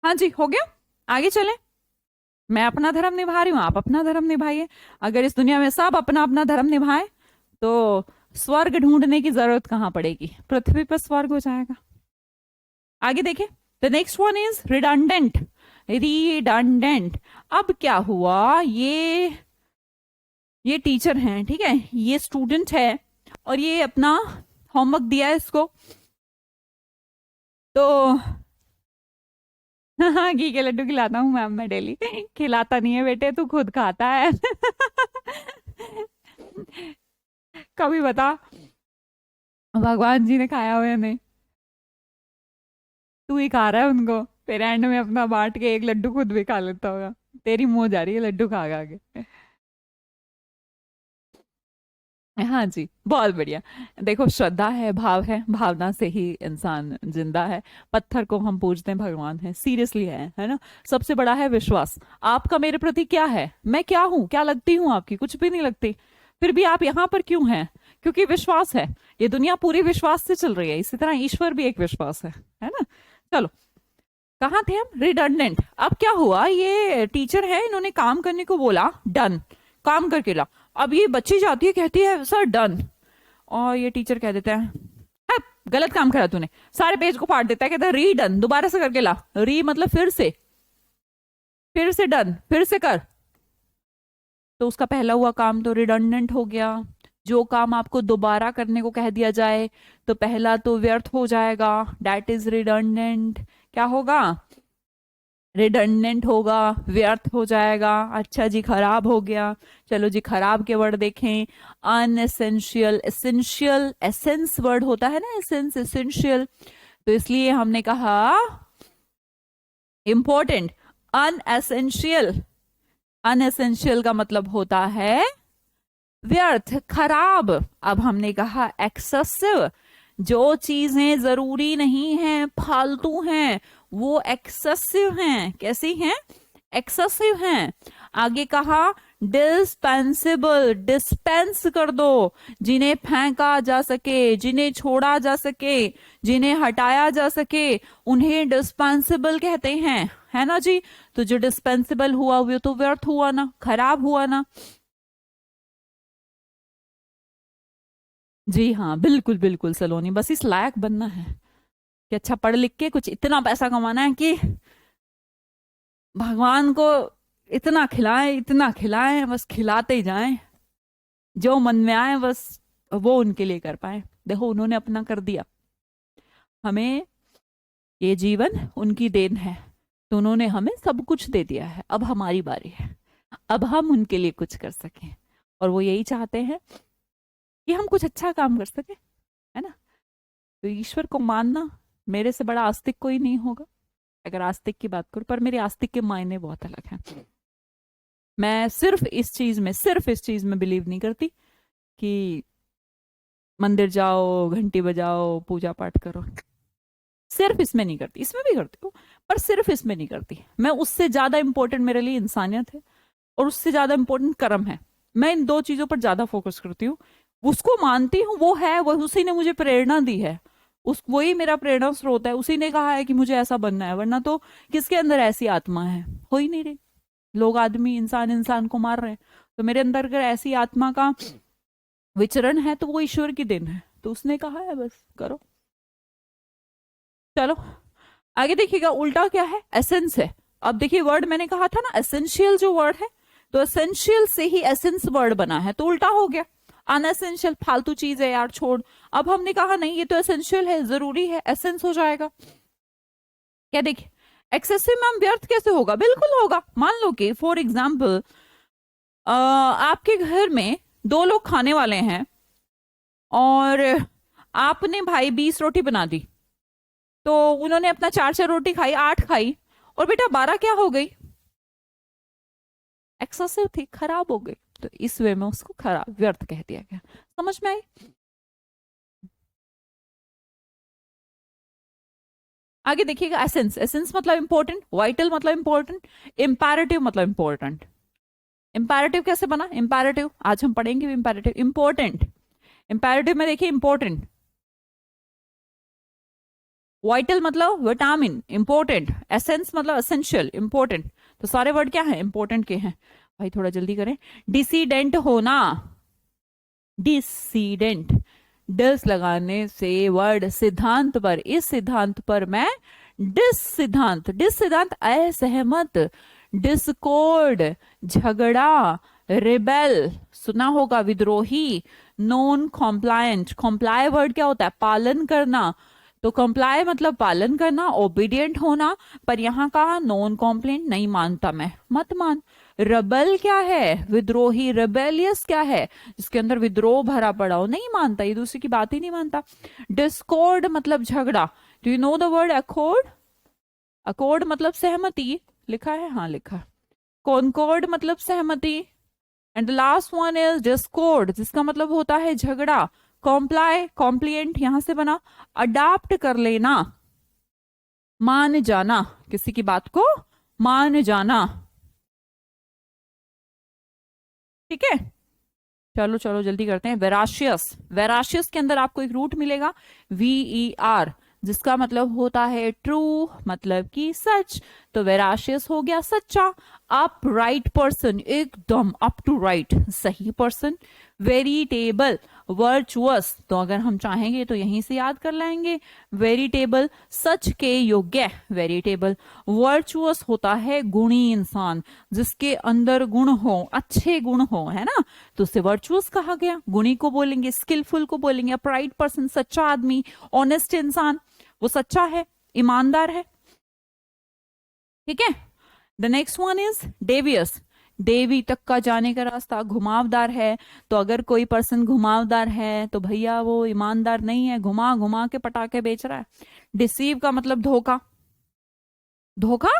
हाँ जी, हो गया, आगे चलें। मैं अपना धर्म निभा रही हूं, आप अपना धर्म निभाइए। अगर इस दुनिया में सब अपना अपना धर्म निभाए तो स्वर्ग ढूंढने की जरूरत कहां पड़ेगी, पृथ्वी पर स्वर्ग हो जाएगा। आगे देखिए, the next one is redundant. Redundant, अब क्या हुआ? ये टीचर हैं, ठीक है, ये स्टूडेंट है, और ये अपना होमवर्क दिया है इसको। तो हाँ, घी के लड्डू खिलाता हूँ मैम मैं डेली। खिलाता नहीं है बेटे, तू खुद खाता है। कभी बता भगवान जी ने खाया हुआ या नहीं? तू ही खा रहा है उनको, फिर एंड में अपना बांट के एक लड्डू खुद भी खा लेता होगा। तेरी मुंह जा रही है लड्डू खा खा के। हाँ जी, बहुत बढ़िया। देखो, श्रद्धा है, भाव है, भावना से ही इंसान जिंदा है। पत्थर को हम पूजते हैं, भगवान है, सीरियसली है ना। सबसे बड़ा है विश्वास। आपका मेरे प्रति क्या है? मैं क्या हूं, क्या लगती हूँ आपकी? कुछ भी नहीं लगती। फिर भी आप यहाँ पर क्यों हैं? क्योंकि विश्वास है। ये दुनिया पूरी विश्वास से चल रही है, इसी तरह ईश्वर भी एक विश्वास है ना। चलो, कहाँ थे हम? रिडंडेंट। अब क्या हुआ? ये टीचर है, इन्होंने काम करने को बोला, डन, काम करके ला। अब ये बच्ची जाती है, कहती है सर डन, और ये टीचर कह देता है "है, गलत काम करा तूने", सारे पेज को फाड़ देता है, कहता है री डन, दोबारा से करके ला। री मतलब फिर से डन, फिर से कर। तो उसका पहला हुआ काम तो रिडंडेंट हो गया। जो काम आपको दोबारा करने को कह दिया जाए तो पहला तो व्यर्थ हो जाएगा, डेट इज रिडंडेंट। क्या होगा? रिडंडेंट होगा, व्यर्थ हो जाएगा। अच्छा जी, खराब हो गया। चलो जी, खराब के वर्ड देखें। अनएसेंशियल, एसेंशियल, एसेंस वर्ड होता है ना, एसेंस, एसेंशियल, तो इसलिए हमने कहा इंपॉर्टेंट। अनएसेंशियल, अनएसेंशियल का मतलब होता है व्यर्थ, खराब। अब हमने कहा एक्सेसिव, जो चीजें जरूरी नहीं है, फालतू हैं, वो एक्सेसिव हैं। कैसी हैं? एक्सेसिव हैं। आगे कहा डिस्पेंसिबल, डिस्पेंस कर दो, जिन्हें फेंका जा सके, जिन्हें छोड़ा जा सके, जिन्हें हटाया जा सके, उन्हें डिस्पेंसिबल कहते हैं, है ना जी। तो जो डिस्पेंसिबल हुआ वो तो व्यर्थ हुआ ना, खराब हुआ ना। जी हाँ, बिल्कुल बिल्कुल सलोनी, बस इस लायक बनना है कि अच्छा पढ़ लिख के कुछ इतना पैसा कमाना है कि भगवान को इतना खिलाएं, इतना खिलाएं, बस खिलाते ही जाएं। जो मन में आए बस वो उनके लिए कर पाए। देखो उन्होंने अपना कर दिया, हमें ये जीवन उनकी देन है, तो उन्होंने हमें सब कुछ दे दिया है, अब हमारी बारी है, अब हम उनके लिए कुछ कर सकें। और वो यही चाहते हैं कि हम कुछ अच्छा काम कर सकें, है ना। तो ईश्वर को मानना, मेरे से बड़ा आस्तिक कोई नहीं होगा अगर आस्तिक की बात करूं, पर मेरे आस्तिक के मायने बहुत अलग हैं। मैं सिर्फ इस चीज में बिलीव नहीं करती कि मंदिर जाओ, घंटी बजाओ, पूजा पाठ करो। सिर्फ इसमें नहीं करती, इसमें भी करती हूँ, पर सिर्फ इसमें नहीं करती। मैं उससे ज्यादा इंपॉर्टेंट मेरे लिए इंसानियत है, और उससे ज्यादा इंपॉर्टेंट कर्म है। मैं इन दो चीजों पर ज्यादा फोकस करती हूँ। उसको मानती हूँ, वो है, वो उसी ने मुझे प्रेरणा दी है, उस वही मेरा प्रेरणा स्रोत है, उसी ने कहा है कि मुझे ऐसा बनना है, वरना तो किसके अंदर ऐसी आत्मा है, हो ही नहीं रही। लोग, आदमी, इंसान इंसान को मार रहे हैं। तो मेरे अंदर अगर ऐसी आत्मा का विचरण है तो वो ईश्वर की देन है, तो उसने कहा है बस करो। चलो आगे देखिएगा, उल्टा क्या है, एसेंस है। अब देखिए वर्ड मैंने कहा था ना एसेंशियल जो वर्ड है, तो एसेंशियल से ही एसेंस वर्ड बना है, तो उल्टा हो गया। अनएसेंशियल फालतू चीज है यार, छोड़। अब हमने कहा नहीं ये तो एसेंशियल है, जरूरी है, एसेंस हो जाएगा। क्या देखिए, एक्सेसिव मैम व्यर्थ कैसे होगा, बिल्कुल होगा। मान लो कि फॉर एग्जाम्पल आपके घर में दो लोग खाने वाले हैं, और आपने भाई 20 रोटी बना दी, तो उन्होंने अपना 4 4 रोटी खाई, 8 खाई, और बेटा 12 क्या हो गई, एक्सेसिव थी, खराब हो गई। तो इस वे में उसको खराब, व्यर्थ कह दिया गया। समझ में आई। आगे देखिएगा, एसेंस, एसेंस मतलब इंपॉर्टेंट, वाइटल मतलब इंपॉर्टेंट, इंपैरेटिव मतलब इंपॉर्टेंट। इंपैरेटिव कैसे बना, इंपैरेटिव आज हम पढ़ेंगे। इंपैरेटिव, इंपॉर्टेंट, इंपैरेटिव में देखिए इंपॉर्टेंट, वाइटल मतलब विटामिन, इंपॉर्टेंट, एसेंस मतलब एसेंशियल, इंपॉर्टेंट। तो सारे वर्ड क्या है, इंपॉर्टेंट के हैं। भाई थोड़ा जल्दी करें। डिसीडेंट होना, डिसीडेंट, डिस लगाने से वर्ड सिद्धांत पर, इस सिद्धांत पर मैं डिस सिद्धांत, डिस सिद्धांत असहमत, डिस्कॉर्ड झगड़ा, रिबेल सुना होगा, विद्रोही, नॉन कॉम्प्लायंट, कॉम्प्लाई वर्ड क्या होता है, पालन करना, तो कंप्लाई मतलब पालन करना, ओबीडियंट होना, पर यहाँ कहा नॉन कॉम्प्लेंट, नहीं मानता मैं, मत मान। रबल क्या है, विद्रोही, रेबेलियस क्या है, जिसके अंदर विद्रोह भरा पड़ा हो, नहीं मानता, ये दूसरे की बात ही नहीं मानता। डिस्कॉर्ड मतलब झगड़ा, do you know the word accord, accord मतलब सहमति, लिखा है, हाँ लिखा है। कॉन्कॉर्ड मतलब सहमति, and the last one is Discord, जिसका मतलब होता है झगड़ा। कॉम्प्लाई, कॉम्प्लिएंट यहां से बना, अडाप्ट कर लेना, मान जाना, किसी की बात को मान जाना, ठीक है। चलो चलो जल्दी करते हैं। वेराशियस, वेराशियस के अंदर आपको एक रूट मिलेगा, VER, जिसका मतलब होता है ट्रू, मतलब कि सच। तो वेराशियस हो गया सच्चा। अप राइट पर्सन, एकदम अप टू राइट, सही पर्सन। वेरिटेबल, वर्चुअस, तो अगर हम चाहेंगे तो यहीं से याद कर लाएंगे, वेरिटेबल सच के योग्य, वेरिटेबल। वर्चुअस होता है गुणी इंसान, जिसके अंदर गुण हो, अच्छे गुण हो, है ना, तो उसे वर्चुअस कहा गया। गुणी को बोलेंगे, स्किलफुल को बोलेंगे, अपराइट पर्सन सच्चा आदमी, ऑनेस्ट इंसान, वो सच्चा है, ईमानदार है, ठीक है। The next one is devious, देवी तक का जाने का रास्ता, घुमावदार है। तो अगर कोई पर्सन घुमावदार है तो भैया वो ईमानदार नहीं है, घुमा घुमा के पटाखे बेच रहा है। डिसीव का मतलब धोखा, धोखा,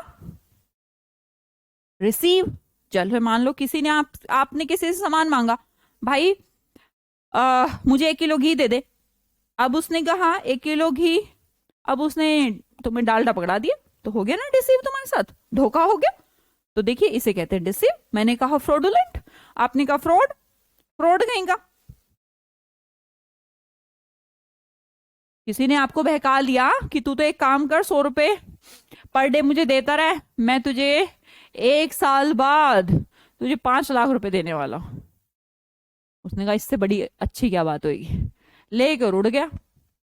रिसीव, चल मान लो किसी ने आपने किसी से सामान मांगा, भाई मुझे 1 किलो घी दे दे। अब उसने कहा 1 किलो घी, अब उसने तुम्हें डालडा पकड़ा दिया, तो हो गया ना डिसीव, तुम्हारे साथ धोखा हो गया। तो देखिए इसे कहते हैं डिसीव। मैंने कहा फ्रॉडुलेंट, आपने कहा फ्रॉड, फ्रॉड कहीं का। किसी ने आपको बहका लिया कि तू तो एक काम कर, 100 रुपए पर डे मुझे देता रहे, मैं तुझे 1 साल बाद तुझे 5 लाख रुपए देने वाला हूं। उसने कहा इससे बड़ी अच्छी क्या बात होगी, लेकर उड़ गया।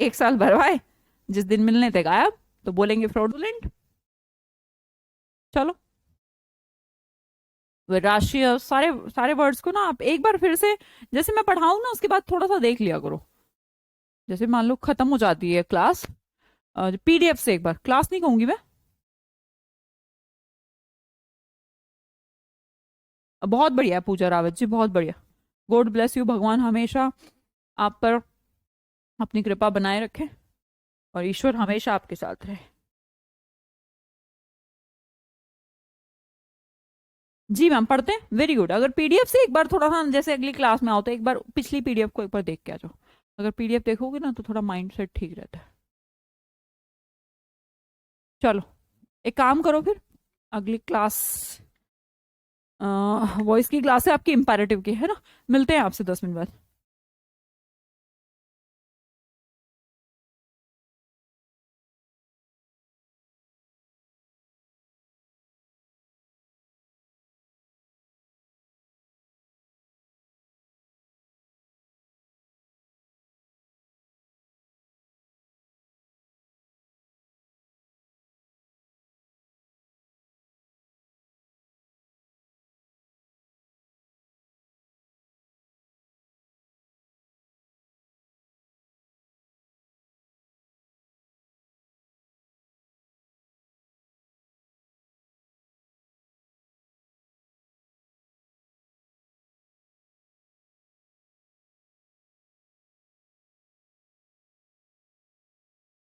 1 साल भरवाए, जिस दिन मिलने थे गायब, तो बोलेंगे फ्रॉडुलेंट। चलो राष्ट्रीय, सारे सारे वर्ड्स को ना आप एक बार फिर से, जैसे मैं पढ़ाऊँ ना उसके बाद थोड़ा सा देख लिया करो। जैसे मान लो खत्म हो जाती है क्लास, पीडीएफ से एक बार, क्लास नहीं कहूंगी मैं। बहुत बढ़िया पूजा रावत जी, बहुत बढ़िया। गॉड ब्लेस यू, भगवान हमेशा आप पर अपनी कृपा बनाए रखे और ईश्वर हमेशा आपके साथ रहे। जी मैम, पढ़ते हैं, वेरी गुड। अगर पीडीएफ से एक बार थोड़ा सा, जैसे अगली क्लास में आओ तो एक बार पिछली पीडीएफ को एक बार देख के आ जाओ। अगर पीडीएफ देखोगे ना तो थोड़ा माइंड सेट ठीक रहता है। चलो, एक काम करो फिर, अगली क्लास वॉइस की क्लास है आपकी, इंपैरेटिव की है ना, मिलते हैं आपसे 10 मिनट बाद।